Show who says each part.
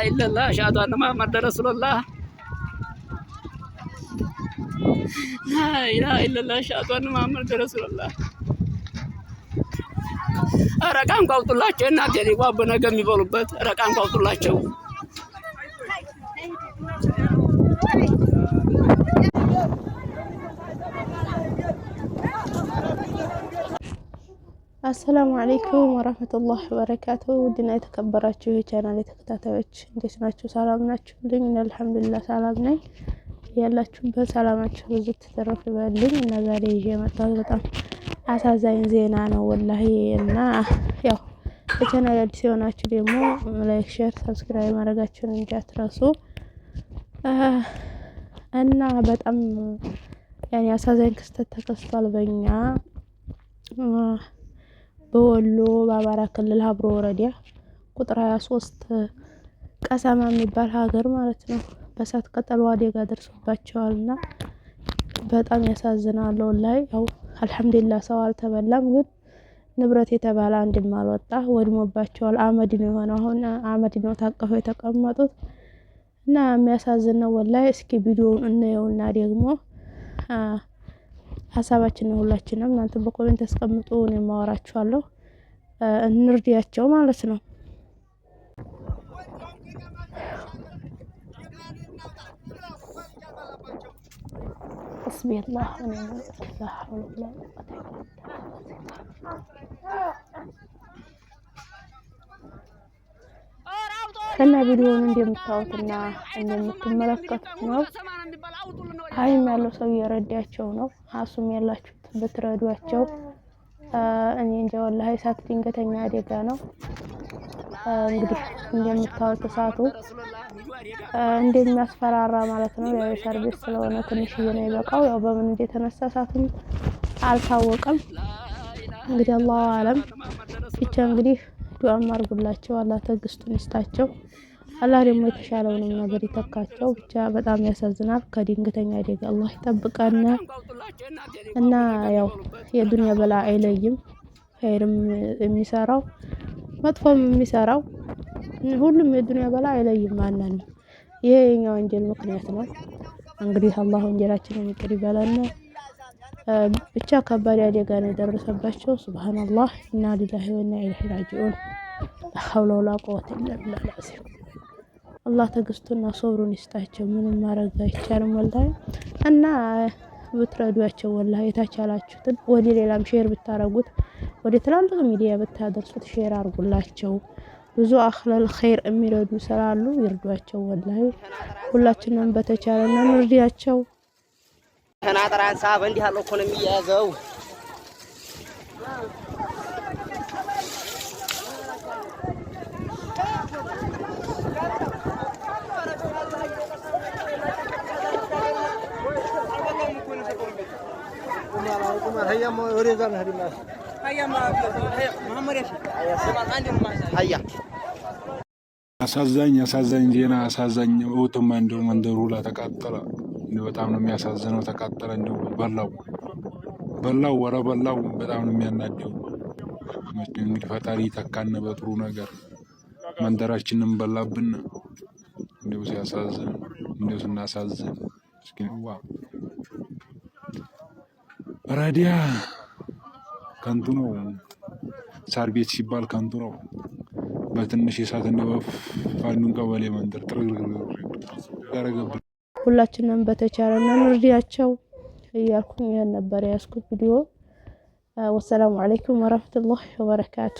Speaker 1: إلا الله أشهد أن محمد رسول الله لا إله إلا الله أشهد أن محمد رسول الله ረቃም ካውጡላቸው እናቴ ሊጓብ ነገ የሚበሉበት ረቃም ካውጡላቸው
Speaker 2: አሰላሙ አለይኩም ወራህመቱላሂ ወበረካቱሁ ድና የተከበራችሁ የቻናሌ ተከታታዮች እንዴት ናችሁ? ሰላም ናችሁ? ልኝ አልሐምዱሊላህ ሰላም ነኝ። ያላችሁበት ሰላማችሁ ብዙ ተተረፈ ይበልኝ እና ዛሬ ይዤ መጣሁ በጣም አሳዛኝ ዜና ነው ወላሂ። እና ያው በቻናሌ አዲስ የሆናችሁ ደግሞ ላይክ፣ ሼር፣ ሰብስክራይብ ማድረጋችሁን እንዳትረሱ። እና በጣም ያኔ አሳዛኝ ክስተት ተከስቷል በእኛ በወሎ በአማራ ክልል ሀብሮ ወረዳ ቁጥር 23 ቀሰማ የሚባል ሀገር ማለት ነው። በእሳት ቃጠሎ አደጋ ደርሶባቸዋልና በጣም ያሳዝናል ወላሂ። ያው አልሐምዱሊላህ ሰው አልተበላም፣ ግን ንብረት የተባለ አንድም አልወጣ ወድሞባቸዋል። አመድ ነው የሆነው፣ አሁን አመድ ነው ታቀፈው የተቀመጡት እና የሚያሳዝን ነው ወላሂ። እስኪ ቪዲዮውን እንየውና ደግሞ ሀሳባችን ሁላችንም እናንተ በኮሜንት አስቀምጡ፣ እኔ ማወራችኋለሁ። እንርዲያቸው ማለት ነው። ቢስሚላህ ከና ቪዲዮውን እንደምታዩትና እንደምትመለከቱት ነው። ሀይም ያለው ሰው እየረዳቸው ነው። አሱም ያላችሁት ብትረዷቸው። እኔ እንጃ ወላሂ እሳት ድንገተኛ አደጋ ነው። እንግዲህ እንደምታዩት እሳቱ እንደሚያስፈራራ ማለት ነው። ያው ሰርቪስ ስለሆነ ትንሽ ነው ይበቃው። ያው በምን እንደተነሳ እሳቱም አልታወቀም። እንግዲህ አላሁ አለም። ብቻ እንግዲህ ዱዓ አድርጉላቸው፣ አላህ ትዕግስቱን ይስጣቸው። አላህ ደግሞ የተሻለውን ነገር ይተካቸው። ብቻ በጣም ያሳዝናል። ከድንገተኛ አደጋ አላህ ይጠብቀን እና ያው የዱንያ በላ አይለይም። ኸይርም የሚሰራው መጥፎም የሚሰራው ሁሉም የዱንያ በላ አይለይም ማንንም። ይሄ የኛ ወንጀል ምክንያት ነው። እንግዲህ አላህ ወንጀላችንን ይቅር ይበለን። ብቻ ከባድ አደጋ ነው የደረሰባቸው። ሱብሃንአላህ ኢና ሊላሂ ወኢና ኢለይሂ ራጂዑን ላ ሐውለ ወላ ቁወተ ኢላ ቢላሂል አዚም። አላህ ትዕግስቱና ሶብሩን ይስጣቸው። ምንም ማድረግ አይቻልም ወላሂ። እና ብትረዷቸው ወላሂ የተቻላችሁትን ወደ ሌላም ሼር ብታረጉት፣ ወደ ትላልቅ ሚዲያ ብታደርሱት ሼር አድርጉላቸው። ብዙ አኽለል ኸይር የሚረዱ ስላሉ ይርዷቸው ወላሂ። ሁላችንም በተቻለና እንርዳቸው።
Speaker 1: ተናጥራን ሳብ እንዲህ ያለው እኮ ነው የሚያዘው።
Speaker 3: አሳዛኝ ዜና አሳዛኝ ወጥማ እንደው መንደሩ ላይ ተቃጠለ። በጣም ነው የሚያሳዝነው። ተቃጠለ እንደው በላው ወረ በላው። በጣም ነው የሚያናደው። እንግዲህ ፈጣሪ ተካነ በጥሩ ነገር። መንደራችንን በላብን። እንደው ሲያሳዝን፣ እንደው ስናሳዝን እስኪ ዋ ራዲያ ከንቱ ነው። ሳር ቤት ሲባል ከንቱ ነው። በትንሽ እሳት እንደው ፋኑን ቀበሌ መንደር ያረገብን።
Speaker 2: ሁላችንም በተቻለና እንርዳቸው እያልኩኝ ይሄን ነበር ያስኩት ቪዲዮ። ወሰላሙ አለይኩም ወራህመቱላሂ ወበረካቱ።